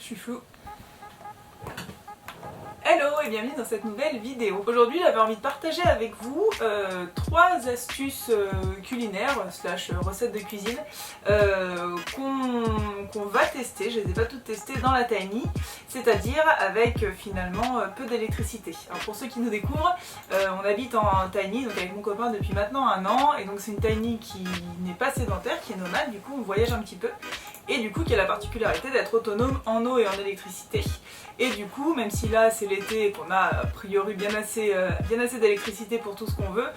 je suis floue. Hello et bienvenue dans cette nouvelle vidéo. Aujourd'hui j'avais envie de partager avec vous 3 astuces culinaires slash recettes de cuisine qu'on va tester. Je les ai pas toutes testées dans la Tiny, c'est-à-dire avec finalement peu d'électricité. Alors pour ceux qui nous découvrent, on habite en Tiny donc avec mon copain depuis maintenant 1 an, et donc c'est une Tiny qui n'est pas sédentaire, qui est nomade, du coup on voyage un petit peu. Et du coup qui a la particularité d'être autonome en eau et en électricité. Et du coup, même si là c'est l'été et qu'on a a priori bien assez d'électricité pour tout ce qu'on veut,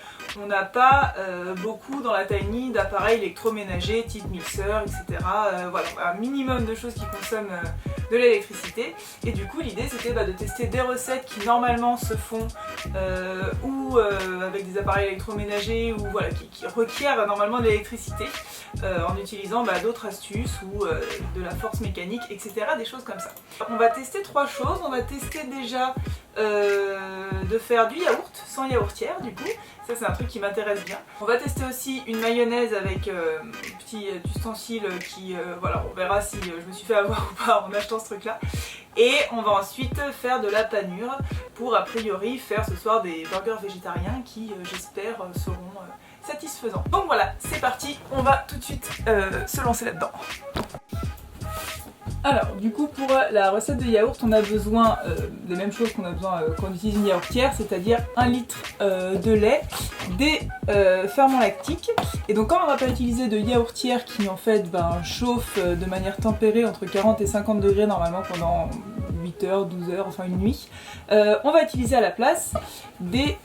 on n'a pas beaucoup dans la Tiny d'appareils électroménagers, type mixeur, etc. Voilà, un minimum de choses qui consomment de l'électricité. Et du coup l'idée c'était de tester des recettes qui normalement se font ou avec des appareils électroménagers ou voilà, qui requièrent normalement de l'électricité en utilisant d'autres astuces ou de la force mécanique, etc. Des choses comme ça. On va tester 3 choses. On va tester déjà de faire du yaourt sans yaourtière du coup. Ça c'est un truc qui m'intéresse bien. On va tester aussi une mayonnaise avec un petit ustensile qui, voilà, on verra si je me suis fait avoir ou pas en achetant ce truc là. Et on va ensuite faire de la panure pour a priori faire ce soir des burgers végétariens qui j'espère seront satisfaisants. Donc voilà, c'est parti, on va tout de suite se lancer là-dedans. Alors du coup pour la recette de yaourt on a besoin des mêmes choses qu'on a besoin quand on utilise une yaourtière, c'est-à-dire 1 litre de lait, des ferments lactiques. Et donc quand on va pas utiliser de yaourtière qui en fait chauffe de manière tempérée entre 40 et 50 degrés normalement pendant 8 heures, 12 heures, enfin une nuit, on va utiliser à la place des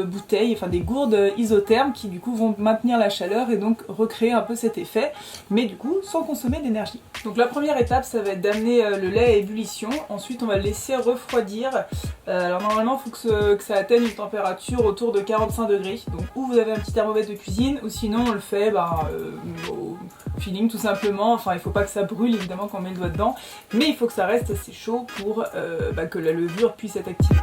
bouteilles, enfin des gourdes isothermes qui du coup vont maintenir la chaleur et donc recréer un peu cet effet, mais du coup sans consommer d'énergie. Donc la première étape ça va être d'amener le lait à ébullition, ensuite on va le laisser refroidir. Alors normalement il faut que ça atteigne une température autour de 45 degrés, donc ou vous avez un petit thermomètre de cuisine ou sinon on le fait au feeling tout simplement. Enfin il faut pas que ça brûle évidemment quand on met le doigt dedans, mais il faut que ça reste assez chaud pour que la levure puisse être activée.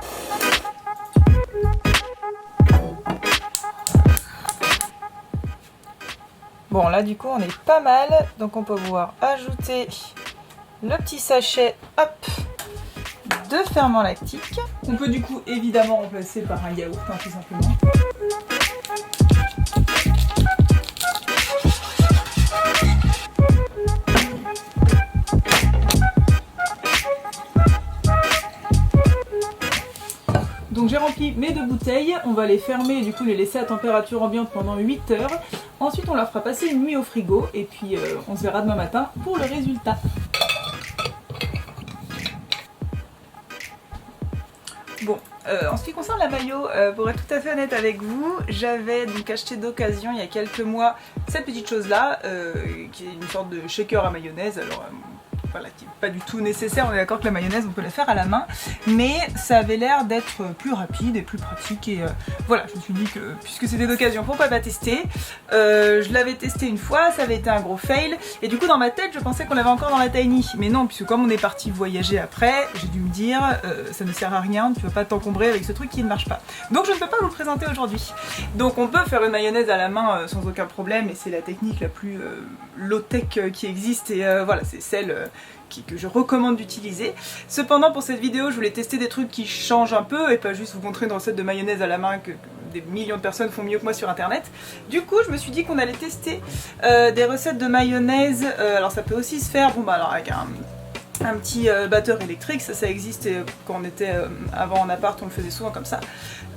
Bon là du coup on est pas mal, donc on peut pouvoir ajouter le petit sachet de ferment lactique. On peut du coup évidemment remplacer par un yaourt tout simplement. Donc j'ai rempli mes 2 bouteilles, on va les fermer et du coup les laisser à température ambiante pendant 8 heures. Ensuite on leur fera passer une nuit au frigo et puis on se verra demain matin pour le résultat. Bon, en ce qui concerne la mayo, pour être tout à fait honnête avec vous, j'avais donc acheté d'occasion il y a quelques mois cette petite chose là, qui est une sorte de shaker à mayonnaise. Alors voilà, qui n'est pas du tout nécessaire, on est d'accord que la mayonnaise on peut la faire à la main, mais ça avait l'air d'être plus rapide et plus pratique et voilà, je me suis dit que puisque c'était d'occasion, pourquoi pas tester. Je l'avais testé une fois, ça avait été un gros fail et du coup dans ma tête je pensais qu'on l'avait encore dans la Tiny, mais non, puisque comme on est parti voyager après, j'ai dû me dire ça ne sert à rien, tu vas pas t'encombrer avec ce truc qui ne marche pas. Donc je ne peux pas vous le présenter aujourd'hui. Donc on peut faire une mayonnaise à la main sans aucun problème et c'est la technique la plus low-tech qui existe et voilà, c'est celle que je recommande d'utiliser. Cependant pour cette vidéo je voulais tester des trucs qui changent un peu et pas juste vous montrer une recette de mayonnaise à la main que des millions de personnes font mieux que moi sur internet. Du coup je me suis dit qu'on allait tester des recettes de mayonnaise. Alors ça peut aussi se faire alors avec un petit batteur électrique, ça existe et quand on était avant en appart on le faisait souvent comme ça.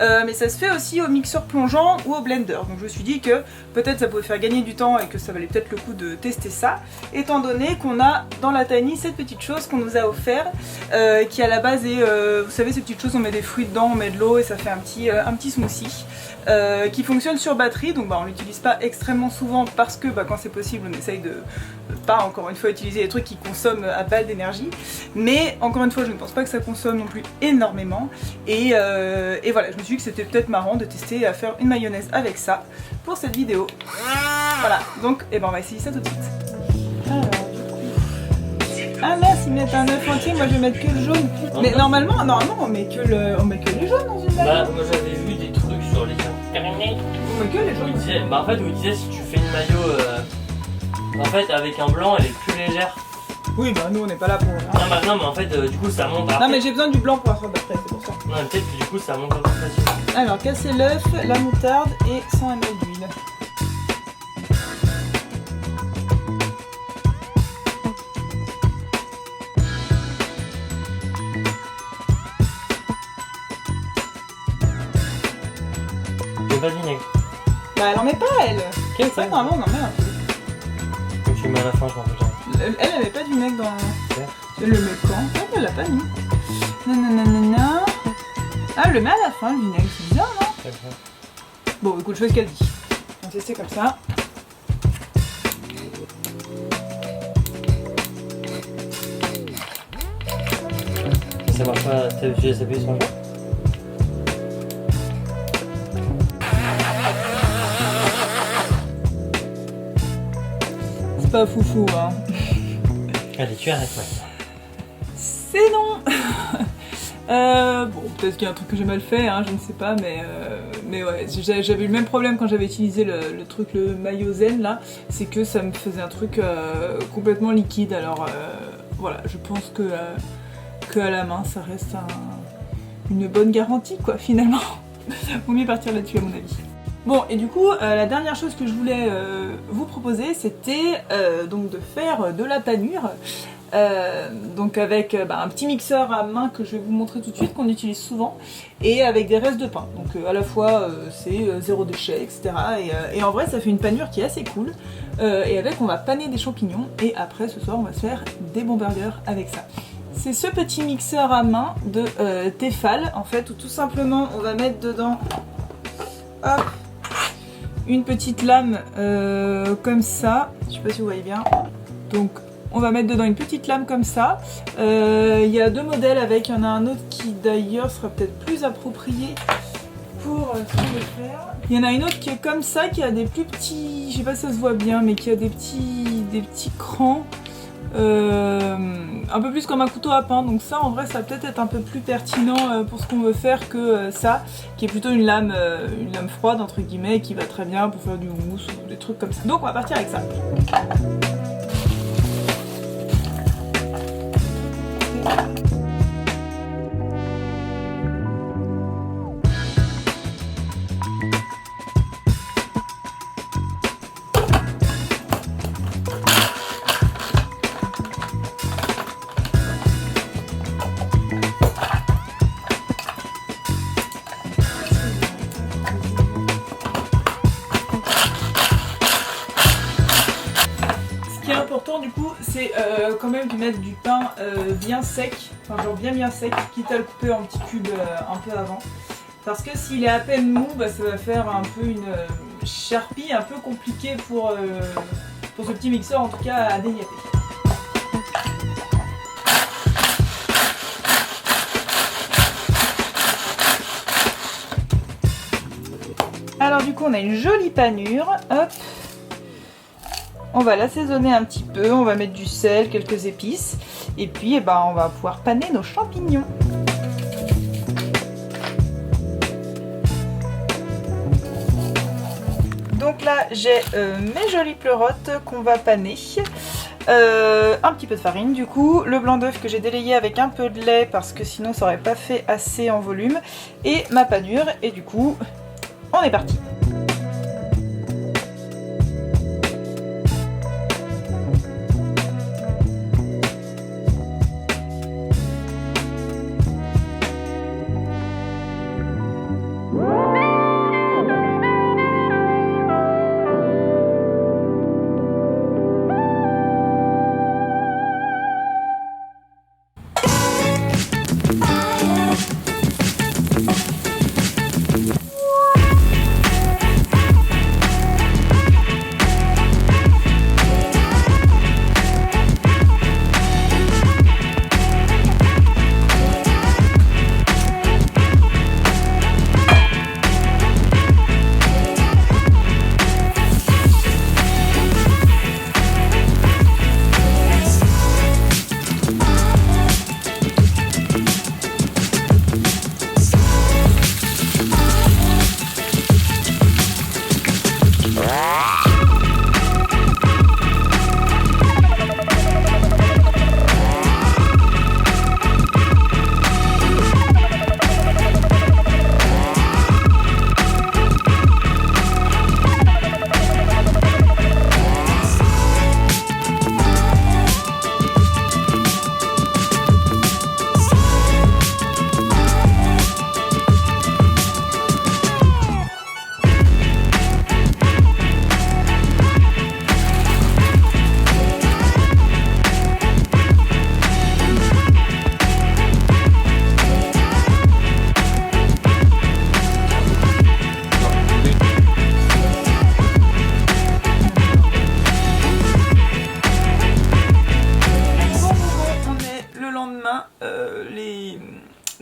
Mais ça se fait aussi au mixeur plongeant ou au blender, donc je me suis dit que peut-être ça pouvait faire gagner du temps et que ça valait peut-être le coup de tester ça, étant donné qu'on a dans la Tiny cette petite chose qu'on nous a offert, qui à la base est, vous savez ces petites choses, on met des fruits dedans, on met de l'eau et ça fait un petit smoothie. Qui fonctionne sur batterie, donc on l'utilise pas extrêmement souvent parce que quand c'est possible on essaye de pas encore une fois utiliser des trucs qui consomment à balle d'énergie, mais encore une fois je ne pense pas que ça consomme non plus énormément et voilà, je me suis dit que c'était peut-être marrant de tester à faire une mayonnaise avec ça pour cette vidéo. Voilà, donc on va essayer ça tout de suite. Alors, ah mince, ils mettent un œuf entier, moi je vais mettre que le jaune. Mais normalement on met que le jaune dans une mayo. Moi j'avais vu des trucs sur les internet. On met que les jaunes. En fait, on disait si tu fais une mayo en fait avec un blanc elle est plus légère. Oui, bah nous on n'est pas là pour. Non, bah, non, mais en fait, du coup, ça monte. Non, mais j'ai besoin du blanc pour la fois d'après, c'est pour ça. Non, mais peut-être que du coup, ça monte un peu facile. Alors, casser l'œuf, la moutarde et 100 ml d'huile. J'ai pas de vinaigre. Bah, elle en met pas, elle. Quel C'est vrai, normalement, on en met un peu. Comme tu mets à la fin, je m'en rappelle. Elle met pas du vinaigre dans. Ouais. Elle le met quand? Ah, elle l'a pas mis. Nanana. Ah, elle le met à la fin, le vinaigre. C'est bizarre, non? Bon, écoute, je fais ce qu'elle dit. On va tester comme ça. Ça marche pas, tu laisses appuyer sur le bas. C'est pas foufou, hein. Allez, tu arrêtes maintenant. C'est non. Bon, peut-être qu'il y a un truc que j'ai mal fait, hein, je ne sais pas, mais ouais, j'avais eu le même problème quand j'avais utilisé le truc, le Mayozen là, c'est que ça me faisait un truc complètement liquide, alors voilà, je pense que à la main ça reste une bonne garantie quoi, finalement. Vaut mieux partir là-dessus à mon avis. Bon, et du coup, la dernière chose que je voulais vous proposer, c'était donc de faire de la panure. Donc avec un petit mixeur à main que je vais vous montrer tout de suite, qu'on utilise souvent, et avec des restes de pain. Donc à la fois c'est zéro déchet, etc. Et en vrai ça fait une panure qui est assez cool. Et avec on va paner des champignons, et après ce soir on va se faire des bons burgers avec ça. C'est ce petit mixeur à main de Tefal en fait, où tout simplement on va mettre dedans hop, une petite lame comme ça, je sais pas si vous voyez bien. Donc on va mettre dedans une petite lame comme ça. Il y a deux modèles avec, il y en a un autre qui d'ailleurs sera peut-être plus approprié pour ce qu'on veut faire. Il y en a une autre qui est comme ça, qui a des plus petits, je sais pas si ça se voit bien, mais qui a des petits crans. Un peu plus comme un couteau à pain, donc ça en vrai ça va peut-être être un peu plus pertinent pour ce qu'on veut faire que ça, qui est plutôt une lame froide entre guillemets, qui va très bien pour faire du houmous ou des trucs comme ça. Donc on va partir avec ça. Important du coup c'est quand même de mettre du pain bien sec, enfin genre bien sec, quitte à le couper en petits cubes un peu avant, parce que s'il est à peine mou, ça va faire un peu une charpie un peu compliquée pour ce petit mixeur en tout cas à déliater. Alors du coup on a une jolie panure, hop. On va l'assaisonner un petit peu, on va mettre du sel, quelques épices, et puis on va pouvoir paner nos champignons. Donc là j'ai mes jolies pleurotes qu'on va paner. Un petit peu de farine du coup, le blanc d'œuf que j'ai délayé avec un peu de lait parce que sinon ça aurait pas fait assez en volume, et ma panure, et du coup on est parti.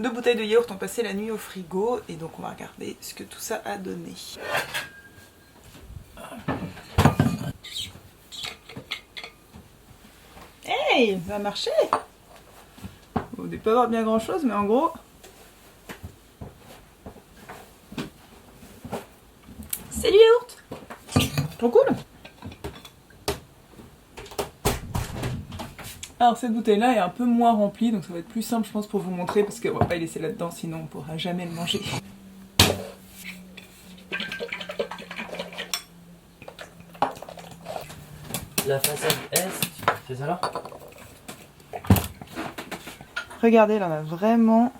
2 bouteilles de yaourt ont passé la nuit au frigo et donc on va regarder ce que tout ça a donné. Hey, ça a marché! Vous ne devez pas voir bien grand chose, mais en gros... C'est du yaourt! Trop cool! Alors cette bouteille-là est un peu moins remplie, donc ça va être plus simple je pense pour vous montrer, parce qu'on va pas y laisser là-dedans, sinon on pourra jamais le manger. La façade est, c'est ça là? Regardez, là on a vraiment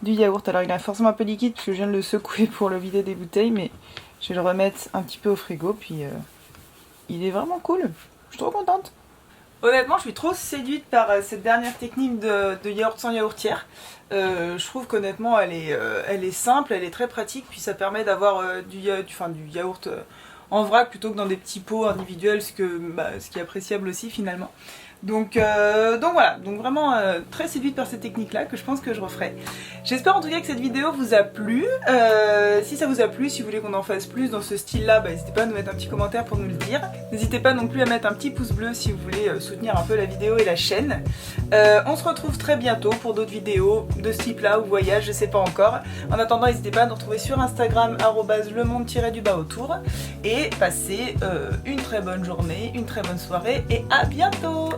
du yaourt. Alors il est forcément un peu liquide parce que je viens de le secouer pour le vider des bouteilles, mais je vais le remettre un petit peu au frigo, puis il est vraiment cool. Je suis trop contente. Honnêtement, je suis trop séduite par cette dernière technique de yaourt sans yaourtière. Je trouve qu'honnêtement, elle est simple, elle est très pratique, puis ça permet d'avoir du yaourt en vrac plutôt que dans des petits pots individuels, ce qui est appréciable aussi finalement. Donc voilà, donc vraiment très séduite par cette technique là que je pense que je referai. J'espère en tout cas que cette vidéo vous a plu. Si ça vous a plu, si vous voulez qu'on en fasse plus dans ce style là, n'hésitez pas à nous mettre un petit commentaire pour nous le dire. N'hésitez pas non plus à mettre un petit pouce bleu si vous voulez soutenir un peu la vidéo et la chaîne. On se retrouve très bientôt pour d'autres vidéos de ce type là ou voyage, je sais pas encore. En attendant, n'hésitez pas à nous retrouver sur Instagram @lemonde-autour et passez une très bonne journée, une très bonne soirée et à bientôt.